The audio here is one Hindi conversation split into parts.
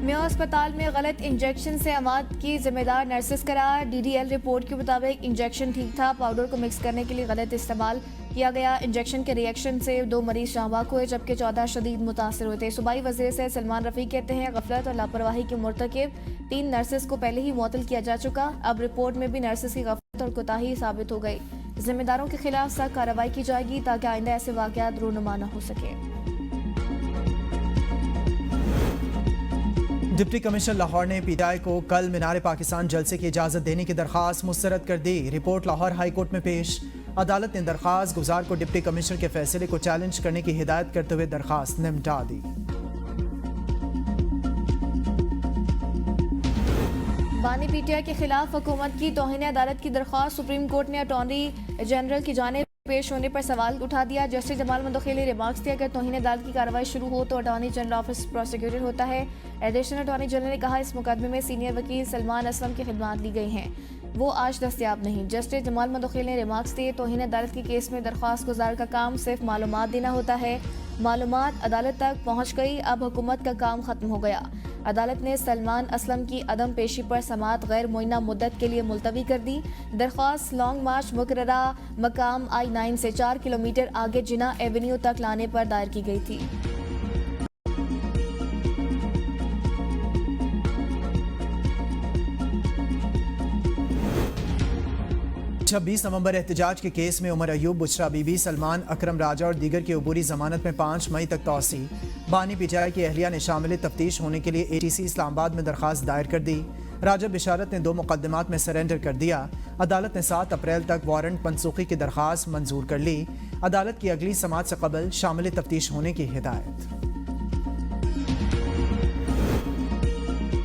मेयो अस्पताल में गलत इंजेक्शन से अमात की जिम्मेदार नर्सेस करार। डीडीएल रिपोर्ट के मुताबिक इंजेक्शन ठीक था, पाउडर को मिक्स करने के लिए गलत इस्तेमाल किया गया। इंजेक्शन के रिएक्शन से 2 मरीज जांबाक हुए जबकि 14 शदीद मुतासर हुए थे। सूबाई वज़ीर से सलमान रफी कहते हैं गफलत और लापरवाही के मुर्तकिब 3 नर्सेस को पहले ही मुअत्तल किया जा चुका। अब रिपोर्ट में भी नर्सेस की गफलत और कोताही साबित हो गई। जिम्मेदारों के खिलाफ सख्त कार्रवाई की जाएगी ताकि आइंदा ऐसे वाकयात रूनुमा न हो सके। डिप्टी कमिश्नर लाहौर ने पीटीआई को कल मीनार पाकिस्तान जलसे की इजाज़त देने की दरख्वास्त मुस्तरद कर दी। रिपोर्ट लाहौर हाई कोर्ट में पेश। अदालत ने दरख्वास्त गुजार को डिप्टी कमिश्नर के फैसले को चैलेंज करने की हिदायत करते हुए दरख्वास्त निपटा दी। बानी पीटीआई के खिलाफ हुकूमत की तौहीन अदालत की दरख्वास्त सुप्रीम कोर्ट ने अटॉर्नी जनरल की जानिब पेश होने पर सवाल उठा दिया। जस्टिस जमाल मंदोखिल ने रिमार्क्स दिया अगर तौहीन अदालत की कार्रवाई शुरू हो तो अटॉर्नी जनरल ऑफिस प्रोसिक्यूटर होता है। एडिशनल अटॉर्नी जनरल ने कहा इस मुकदमे में सीनियर वकील सलमान असलम की खिदमात ली गई हैं, वो आज दस्तयाब नहीं। जस्टिस जमाल मंदोखिल ने रिमार्क्स दिए तौहीन अदालत के केस में दरख्वास्त गुजार का काम सिर्फ मालूमात देना होता है, मालूमात अदालत तक पहुँच गई, अब हुकूमत का काम खत्म हो गया। अदालत ने सलमान असलम की अदम पेशी पर समात गैर मुइन्ना मुद्दत के लिए मुलतवी कर दी। दरख्वास्त लॉन्ग मार्च मुकर्ररा मकाम I-9 से 4 किलोमीटर आगे जिना एवेन्यू तक लाने पर दायर की गई थी। 26 नवंबर एहतजाज के केस में उमर अयूब, बुशरा बीबी, सलमान, अकरम राजा और दीगर की अबूरी जमानत में 5 मई तक तौसी। बानी पीटीआई की अहलिया ने शामिल तफ्तीश होने के लिए ATC इस्लामाबाद में दरख्वास्त दायर कर दी। राजा बिशारत ने 2 मुकदमात में सरेंडर कर दिया। अदालत ने 7 अप्रैल तक वारंट मनसूखी की दरख्वास्त मंजूर कर ली। अदालत की अगली समाअत से कबल शामिल तफ्तीश होने की हिदायत।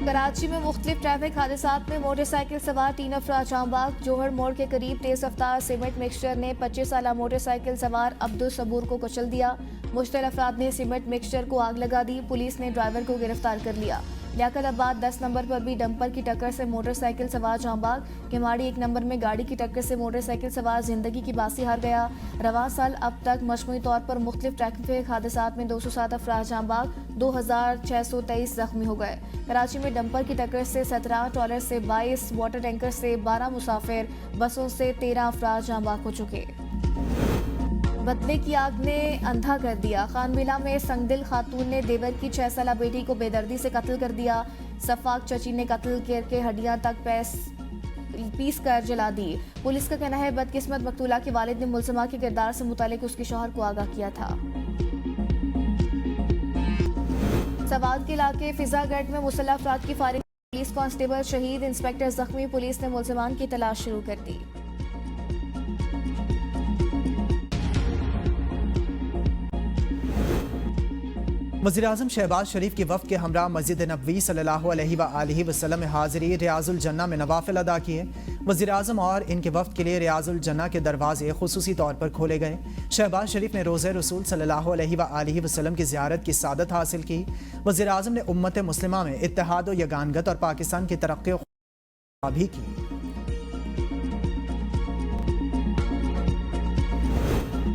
कराची में मुख्तलिफ ट्रैफिक हादसात में मोटरसाइकिल सवार 3 अफराद जांबाग। जोहर मोड़ के करीब तेज रफ्तार सीमेंट मिक्सचर ने 25 साला मोटरसाइकिल सवार अब्दुल सबूर को कुचल दिया। मुश्तल अफराद ने सीमेंट मिक्सचर को आग लगा दी। पुलिस ने ड्राइवर को गिरफ्तार कर लिया। लियाकताबाद 10 नंबर पर भी डंपर की टक्कर से मोटरसाइकिल सवार जांबाग। किमाड़ी 1 नंबर में गाड़ी की टक्कर से मोटरसाइकिल सवार जिंदगी की बासी हार गया। रवां साल अब तक मजमूई तौर पर मुख्तलिफ ट्रैफिक हादसात में 207 अफराद जांबाग, 2623 जख्मी हो गए। कराची में डंपर की टक्कर से 17, ट्रॉलर से 22, वाटर टैंकर से 12 मुसाफिर, बसों से 13 अफराद जांबाग हो चुके। बदले की आग ने अंधा कर दिया। खानविला में संगदिल खातून ने देवर की 6 साला बेटी को बेदर्दी से कत्ल कर दिया। सफाक चची ने कत्ल करके हड्डियां तक पीस कर जला दी। पुलिस का कहना है बदकिस्मत मकतूला के वालिद ने मुलजमा के किरदार से मुतालिक उसके शौहर को आगाह किया था। सवाद के इलाके फिजागढ़ में मुसल्लह अफराद की फायरिंग, पुलिस कांस्टेबल शहीद, इंस्पेक्टर जख्मी। पुलिस ने मुलजमान की तलाश शुरू कर दी। वज़ीर-ए-आज़म शहबाज शरीफ की वफ़द के हमरा मस्जिद नबवी सल्लल्लाहु अलैहि वसल्लम में हाज़िरी, रियाज़ुल जन्ना में नवाफिल अदा किए। वज़ीर-ए-आज़म और इनके वफ़द के लिए रियाज़ुल जन्ना के दरवाजे खुसूसी तौर पर खोले गए। शहबाज शरीफ ने रोज़े रसूल सल्लल्लाहु अलैहि वसल्लम की ज़ियारत की सादत हासिल की। वज़ीर-ए-आज़म ने उम्मत मुस्लिमा में इत्तेहाद व यगानगत और पाकिस्तान की तरक्की भी की।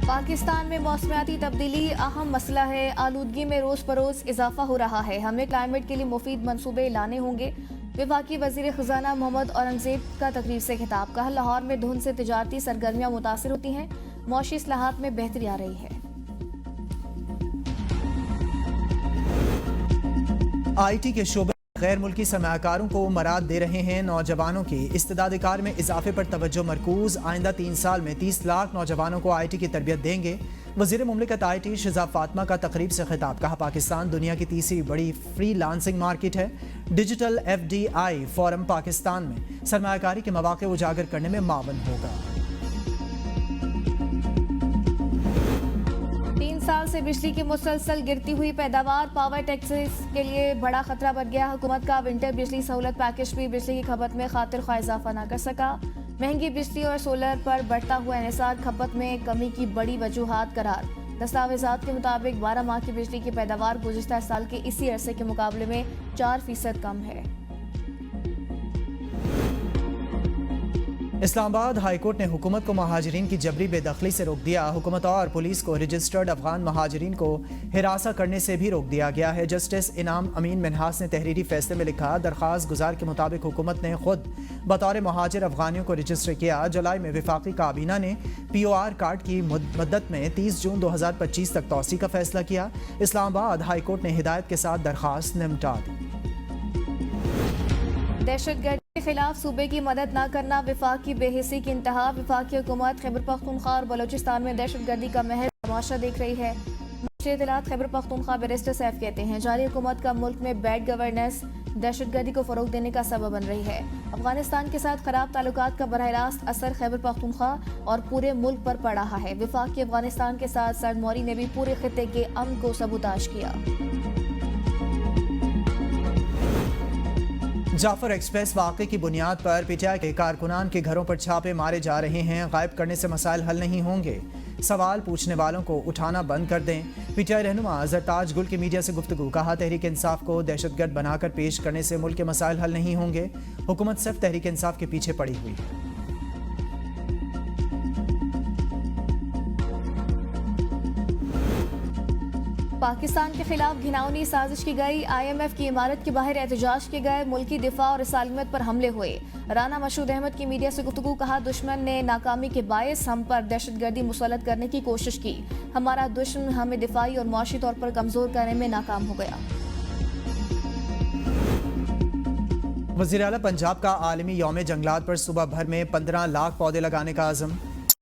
पाकिस्तान में मौसमियाती तब्दीली अहम मसला है। आलूदगी में रोज़ बरोज़ इजाफा हो रहा है। हमें क्लाइमेट के लिए मुफीद मनसूबे लाने होंगे। वफाकी वज़ीर ख़ज़ाना मोहम्मद औरंगज़ेब का तकरीर से खिताब। कहा लाहौर में धुंध से तिजारती सरगर्मियाँ मुतासर होती हैं, मौशी इस्लाहात में बेहतरी आ रही है। IT के शोबे गैर मुल्की सरमायाकारों को मराद दे रहे हैं। नौजवानों की इस्तेदाद कार में इजाफे पर तवज्जो मरकूज। आइंदा 3 साल में 30 लाख नौजवानों को IT की तरबियत देंगे। वज़ीर मुमलिकत IT शिजा फातिमा का तकरीब से खिताब। कहा पाकिस्तान दुनिया की तीसरी बड़ी फ्री लांसिंग मार्केट है। डिजिटल FDI फोरम पाकिस्तान में सरमायाकारी के मौके उजागर करने में मावन होगा। 3 साल से बिजली की मुसलसल गिरती हुई पैदावार, पावर टैक्सेस के लिए बड़ा खतरा बन गया। हुकूमत का विंटर बिजली सहूलत पैकेज भी बिजली की खपत में खातिर ख्वाह इजाफा न कर सका। महंगी बिजली और सोलर पर बढ़ता हुआ इन्हिसार खपत में कमी की बड़ी वजूहात करार। दस्तावेजात के मुताबिक 12 माह की बिजली की पैदावार गुज़िश्ता साल के इसी अरसे के मुकाबले में 4% कम है। इस्लामाबाद हाईकोर्ट ने हुकूमत को महाजरीन की जबरी बेदखली से रोक दिया। हुकूमत और पुलिस को रजिस्टर्ड अफगान महाजरीन को हिरासा करने से भी रोक दिया गया है। जस्टिस इनाम अमीन मिनहास ने तहरीरी फैसले में लिखा, दरख्वास्त गुजार के मुताबिक हुकूमत ने खुद बतौर महाजिर अफगानियों को रजिस्टर किया। जुलाई में विफाकी काबीना ने POR कार्ड की मुद्दत में 30 जून 2025 तक तोसी का फैसला किया। इस्लामाबाद हाईकोर्ट ने हिदायत के साथ दरख्वास्त निपटा दी। दहशतगर्दी के खिलाफ सूबे की मदद न करना विफाक की बेहिसी की इंतहा। विफाकी हुकूमत खैबर पख्तूनख्वा और बलोचिस्तान में दहशतगर्दी का महज तमाशा देख रही है। इत्तलात खैबर पख्तूनख्वा बैरिस्टर सैफ कहते हैं, जारी हुकूमत का मुल्क में बैड गवर्नेंस दहशतगर्दी को फरोग देने का सबब बन रही है। अफगानिस्तान के साथ खराब ताल्लुकात का बरह रास्त असर खैबर पख्तूनख्वा और पूरे मुल्क पर पड़ रहा है। विफाक की अफगानिस्तान के साथ सरदमौरी ने भी पूरे खित्ते के अमन को सबूताज किया। जाफर एक्सप्रेस वाक़े की बुनियाद पर PTI के कारकुनान के घरों पर छापे मारे जा रहे हैं। गायब करने से मसाइल हल नहीं होंगे, सवाल पूछने वालों को उठाना बंद कर दें। PTI रहनुमा जरताज गुल की मीडिया से गुफ्तगू, कहा तहरीक इंसाफ को दहशतगर्द बनाकर पेश करने से मुल्क के मसाइल हल नहीं होंगे। हुकूमत सिर्फ तहरीक इंसाफ के पीछे पड़ी हुई है। पाकिस्तान के खिलाफ घिनौनी साजिश की गई। IMF की इमारत के बाहर एहतजाज किए गए। मुल्की दिफा और सालमियत पर हमले हुए। राना मशहूद अहमद की मीडिया से गुफ्तगू, कहा दुश्मन ने नाकामी के बायस हम पर दहशतगर्दी मुसल्लत करने की कोशिश की। हमारा दुश्मन हमें दिफाई और मुआशी तौर पर कमजोर करने में नाकाम हो गया। वज़ीर आला पंजाब का आलमी यौम जंगलात पर सुबह भर में 15 लाख पौधे लगाने का आज़म।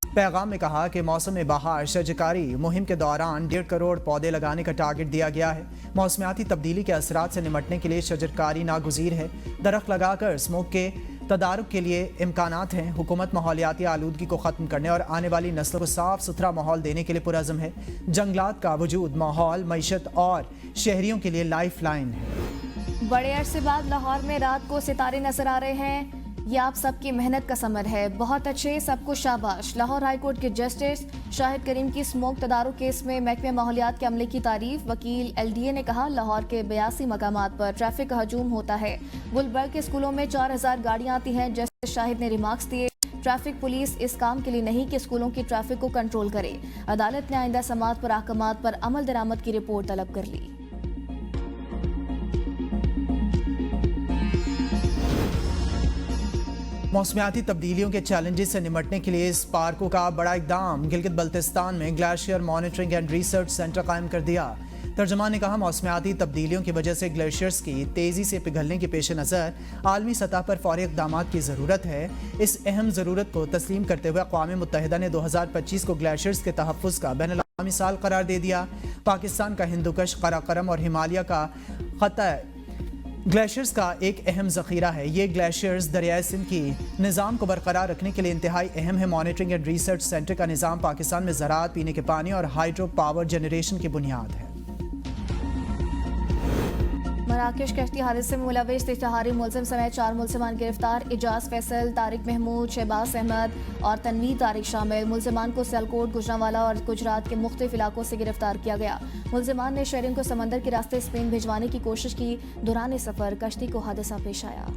पैगाम में कहा कि मौसम बहार शजरकारी मुहिम के दौरान 1.5 करोड़ पौधे लगाने का टारगेट दिया गया है। मौसमियाती तब्दीली के असरात से निमटने के लिए शजरकारी नागुज़ीर है। दरख्त लगाकर स्मोक के तदारुक के लिए इम्कानात हैं। हुकूमत माहौलियाती आलूदगी को ख़त्म करने और आने वाली नस्लों को साफ सुथरा माहौल देने के लिए पुरअज़म है। जंगलात का वजूद माहौल, मईशत और शहरियों के लिए लाइफ लाइन है। बड़े अरसे बाद लाहौर में रात को सितारे नजर आ रहे हैं। ये आप सबकी मेहनत का समर है, बहुत अच्छे, सबको शाबाश। लाहौर हाईकोर्ट के जस्टिस शाहिद करीम की स्मोक तदारुक केस में महकमे माहौलियात के अमले की तारीफ। वकील LDA ने कहा, लाहौर के 82 मकामात पर ट्रैफिक का हजूम होता है। गुलबर्ग के स्कूलों में 4000 गाड़ियां आती हैं। जस्टिस शाहिद ने रिमार्क्स दिए, ट्रैफिक पुलिस इस काम के लिए नहीं कि स्कूलों की ट्रैफिक को कंट्रोल करे। अदालत ने आइंदा समात पर अहकामात पर अमल दरामद की रिपोर्ट तलब कर ली। मौसमियाती तब्दीलियों के चैलेंजेस से निमटने के लिए स्पार्को का बड़ा इकदाम। गिलगित बल्तिस्तान में glacier monitoring and research centre कायम कर दिया। तर्जुमान ने कहा, मौसमियाती तब्दीलियों की वजह से ग्लेशियर्स की तेज़ी से पिघलने के पेश नज़र आलमी सतह पर फौरी इक़दाम की ज़रूरत है। इस अहम ज़रूरत को तस्लीम करते हुए अक़वाम मुत्तहिदा ने 2025 को ग्लेशियर्स के तहफ़्फ़ुज़ का बैनुल-अक़वामी साल करार दे दिया। पाकिस्तान का हिंदुकश, कराकरम और हिमालय का ख़त्ता ग्लेशियर्स का एक अहम ज़ख़ीरा है। ये ग्लेशियर्स दरियाए सिंध की निज़ाम को बरकरार रखने के लिए इंतहाई अहम है। मॉनिटरिंग एंड रिसर्च सेंटर का निज़ाम पाकिस्तान में ज़राअत, पीने के पानी और हाइड्रो पावर जनरेशन की बुनियाद है। मराकेश कश्ती हादसे में मुलविस इश्तिहारी मुलजिम समेत 4 मुलजिमान गिरफ्तार। इजाज फैसल, तारिक महमूद, शहबाज अहमद और तनवीर तारिक शामिल। मुलजिमान को सियालकोट, गुजरांवाला और गुजरात के मुख्तलिफ इलाकों से गिरफ्तार किया गया। मुलजिमान ने शहरियों को समंदर के रास्ते स्पेन भिजवाने की कोशिश की। दौरान सफ़र कश्ती को हादसा पेश आया।